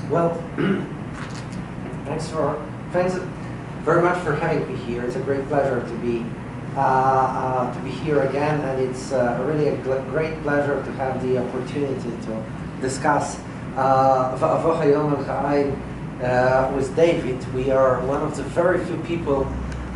Well, thanks very much for having me here. It's a great pleasure to be here again, and it's really a great pleasure to have the opportunity to discuss with David. We are one of the very few people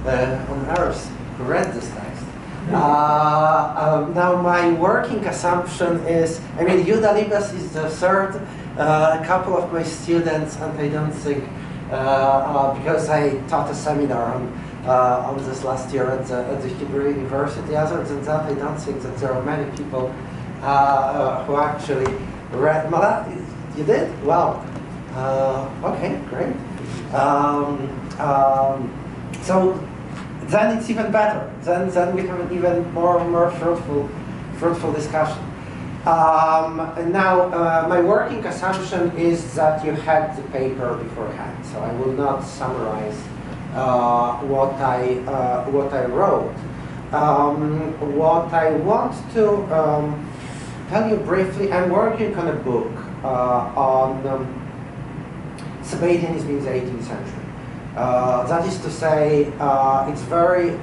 on earth who read this text. Now my working assumption is, I mean, Yuda Libes is the third. A couple of my students, and I don't think, because I taught a seminar on this last year at the Hebrew University. Other than that, I don't think that there are many people who actually read Malat. You did? Wow. Okay, great. So then it's even better. Then we have an even more fruitful discussion. Now, my working assumption is that you had the paper beforehand, so I will not summarize what I wrote. What I want to tell you briefly, I'm working on a book on Sabbatianism in the 18th century. That is to say, it's very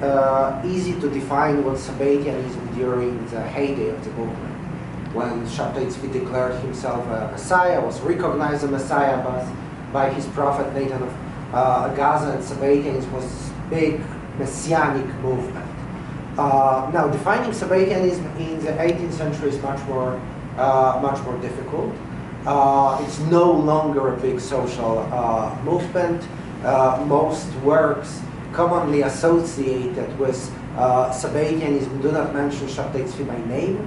easy to define what Sabbatianism during the heyday of the movement, when Shabtai Tzvi declared himself a Messiah, was recognized a Messiah by his prophet Nathan of Gaza, and Sabbatianism was this big messianic movement. Now, defining Sabbatianism in the 18th century is much more difficult. It's no longer a big social movement. Most works commonly associated with Sabbatianism do not mention Shabtai Tzvi by name.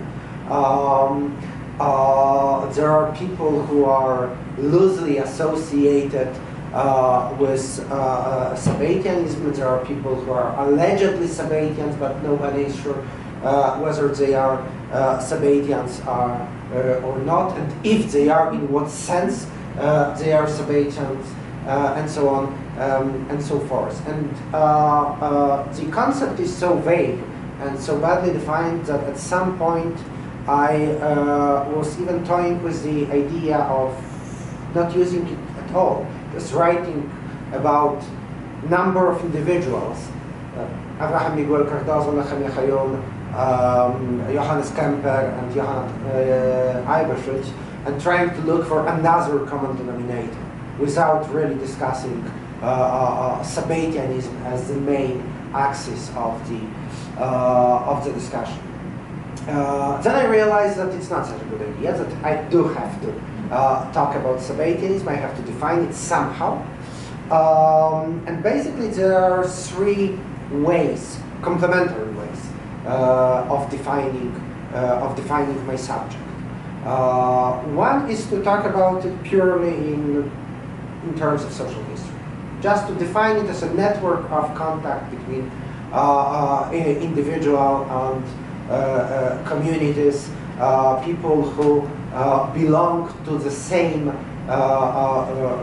There are people who are loosely associated with Sabbatianism. There are people who are allegedly Sabbatians, but nobody is sure whether they are Sabbatians or not, and if they are, in what sense they are Sabbatians, and so on and so forth. And the concept is so vague and so badly defined that at some point I was even toying with the idea of not using it at all, just writing about number of individuals, Abraham Miguel Cardozo, Lechem Yechayon, Johannes Kemper, and Eibeschuetz, and trying to look for another common denominator without really discussing Sabbatianism as the main axis of the discussion. Then I realized that it's not such a good idea, that I do have to talk about Sabbatianism. I have to define it somehow. And basically there are three ways, complementary ways, of defining my subject. One is to talk about it purely in terms of social history, just to define it as a network of contact between individual and communities, people who belong to the same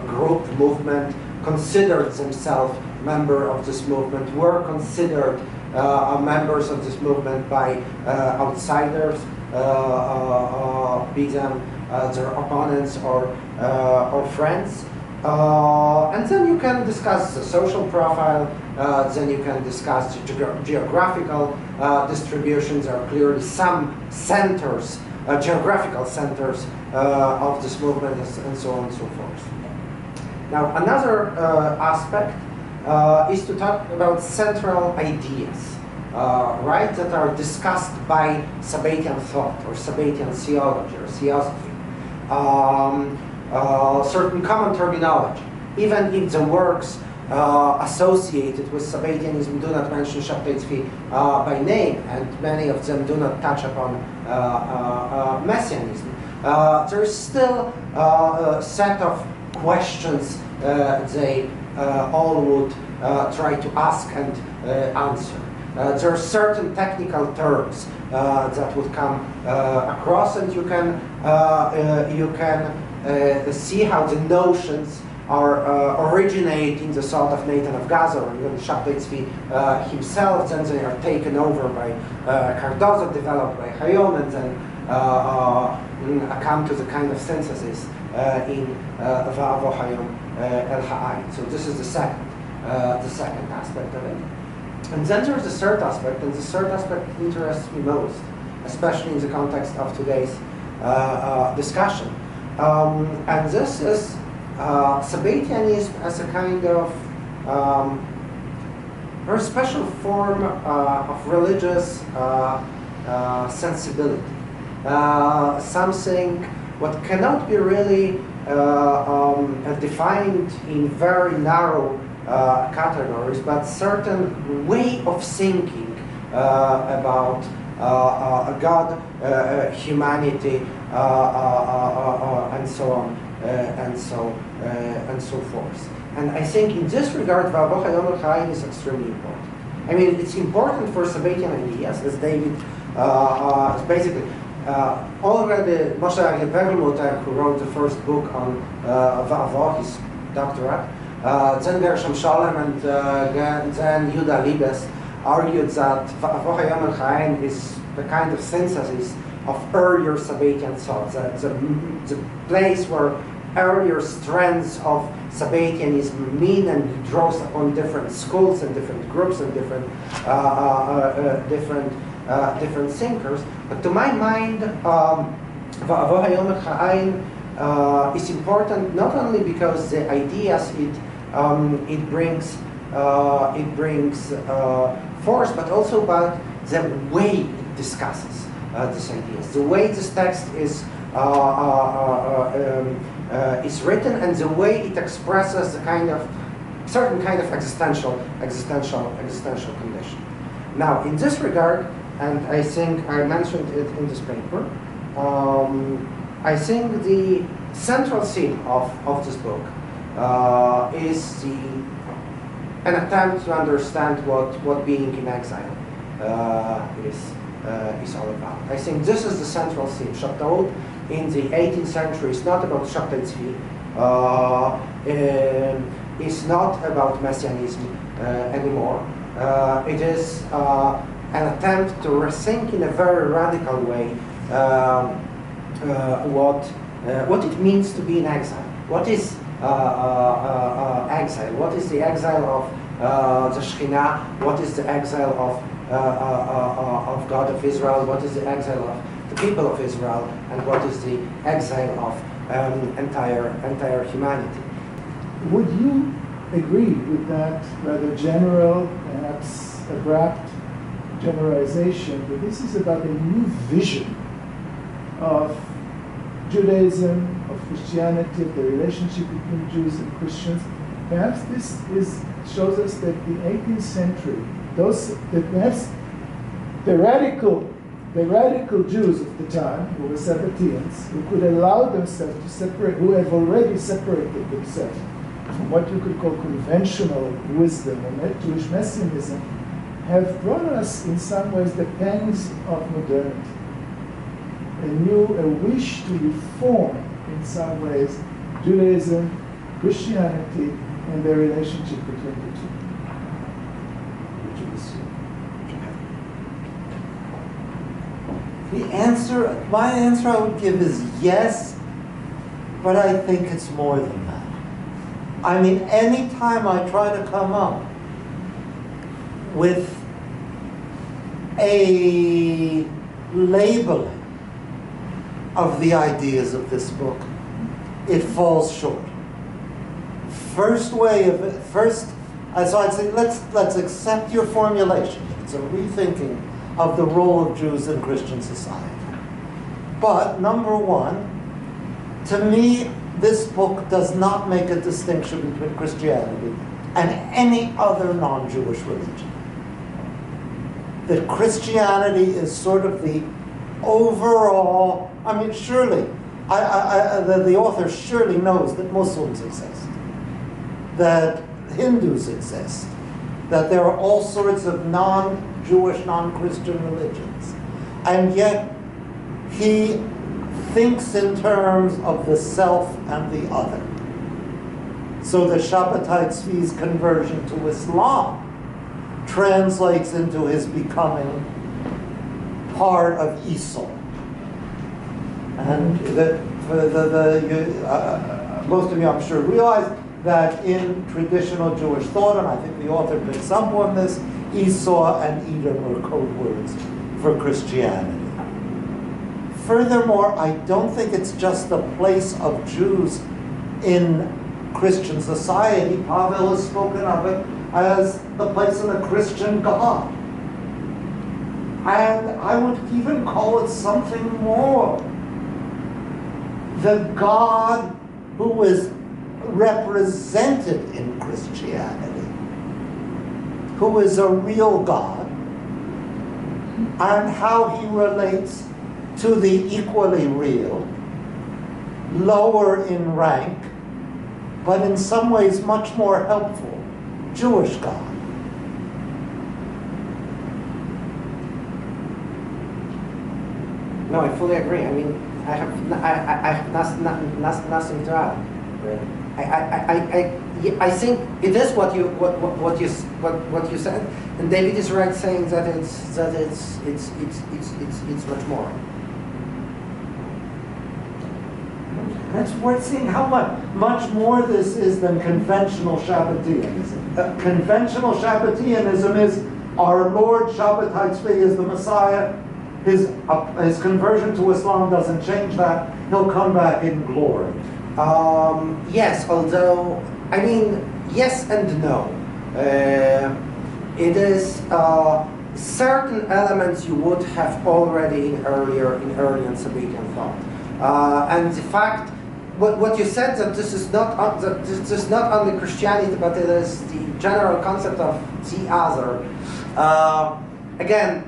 group, movement, considered themselves members of this movement, were considered members of this movement by outsiders, be them their opponents or friends. And then you can discuss the social profile, then you can discuss the geographical distributions. There are clearly some centers, geographical centers of this movement, and so on and so forth. Now, another aspect is to talk about central ideas, right, that are discussed by Sabbatian thought or Sabbatian theology or theosophy. Certain common terminology, even if the works associated with Sabbatianism do not mention Shabtai Tzvi by name, and many of them do not touch upon Messianism, there is still a set of questions they all would try to ask and answer. There are certain technical terms that would come across, and you can see how the notions are originate in the thought of Nathan of Gaza or even Shabtai Tzvi himself. Then they are taken over by Cardozo, developed by Hayon, and then come to the kind of synthesis in Va'avo Hayom El Ha'ayin. So this is the second aspect of it. And then there's the third aspect, and the third aspect interests me most, especially in the context of today's discussion. And this is Sabbatianism as a kind of very special form of religious sensibility. Something what cannot be really defined in very narrow categories, but certain way of thinking about God, humanity, and so on, and so forth. And I think in this regard, Va'avo Hayom El Ha'ayin is extremely important. I mean, it's important for Sabbatian ideas, as David basically already Moshe Perlmutter, who wrote the first book on Va'avo, his doctorate, then Gershom Sholem and then Yehuda Libes argued that Va'avo Hayom El Ha'ayin is the kind of synthesis of earlier Sabbatian thought, the place where earlier strands of Sabbatianism mean and draws upon different schools and different groups and different thinkers. But to my mind, Va'avo Hayom El Ha'ayin is important not only because the ideas it brings forth, but also by the way it discusses these ideas, the way this text is written, and the way it expresses the certain kind of existential condition. Now, in this regard, and I think I mentioned it in this paper, I think the central theme of this book is an attempt to understand what being in exile is all about. I think this is the central theme. Shabtaot in the 18th century is not about Shabtai Tzvi, it's not about Messianism anymore. It is an attempt to rethink in a very radical way what it means to be in exile. What is exile? What is the exile of the Shekhinah? What is the exile of God of Israel? What is the exile of the people of Israel? And what is the exile of entire humanity? Would you agree with that rather general, perhaps abrupt generalization that this is about a new vision of Judaism, of Christianity, of the relationship between Jews and Christians? Perhaps this shows us that the 18th century, perhaps the radical Jews of the time, who were Sabbateans, who could allow themselves to separate, who have already separated themselves from what you could call conventional wisdom and Jewish messianism, have brought us in some ways the pangs of modernity. A wish to reform in some ways Judaism, Christianity, and their relationship between the two. My answer I would give is yes, but I think it's more than that. I mean, anytime I try to come up with a labeling of the ideas of this book, it falls short. So I'd say let's accept your formulation. It's a rethinking of the role of Jews in Christian society. But number one, to me, this book does not make a distinction between Christianity and any other non-Jewish religion. That Christianity is sort of the overall, I mean, surely, the author surely knows that Muslims exist, that Hindus exist, that there are all sorts of non-Jewish, non-Christian religions. And yet, he thinks in terms of the self and the other. So the Shabbatai Tzvi's conversion to Islam translates into his becoming part of Esau. And most of you, I'm sure, realize that in traditional Jewish thought, and I think the author picks up on this, Esau and Edom are code words for Christianity. Furthermore, I don't think it's just the place of Jews in Christian society. Pavel has spoken of it as the place of the Christian God. And I would even call it something more. The God who is represented in Christianity, who is a real God, and how he relates to the equally real, lower in rank, but in some ways much more helpful, Jewish God. No, I fully agree. I mean, I have nothing to add. Really. I think it is what you said, and David is right saying that it's much more. That's worth seeing how much more this is than conventional Shabbatianism. Conventional Shabbatianism is our Lord Shabbatai Tzvi is the Messiah. His conversion to Islam doesn't change that. He'll come back in glory. Yes, although, I mean, yes and no. It is certain elements you would have already in earlier and Sabbatian thought. And the fact, what you said, that this is not only Christianity, but it is the general concept of the other. Again,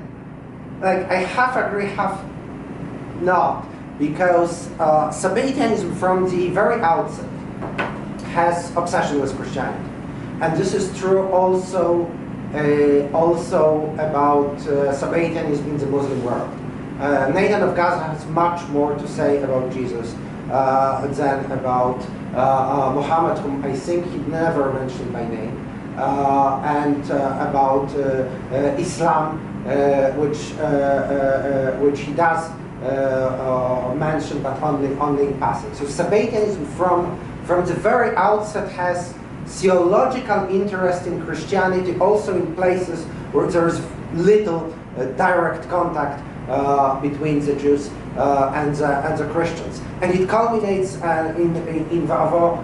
like I half agree, half not, because Sabbatianism from the very outset has obsession with Christianity, and this is true also about Sabbatianism in the Muslim world. Nathan of Gaza has much more to say about Jesus than about Muhammad, whom I think he never mentioned by name, and about Islam, which he does mention, but only in passing. So Sabbatianism from the very outset has theological interest in Christianity, also in places where there is little direct contact between the Jews and the Christians, and it culminates in Va'avo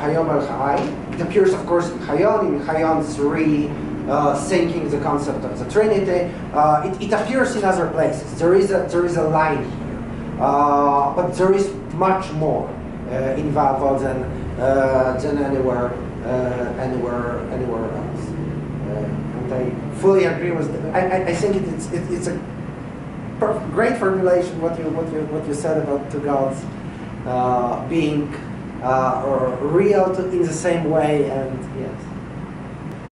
Hayom El Chai. It appears, of course, in Chayon 3, thinking the concept of the Trinity. It appears in other places. There is a line here, but there is much more in Va'avo than anywhere else. And I fully agree with. I think it's a great formulation what you said about two gods being real in the same way, and yes.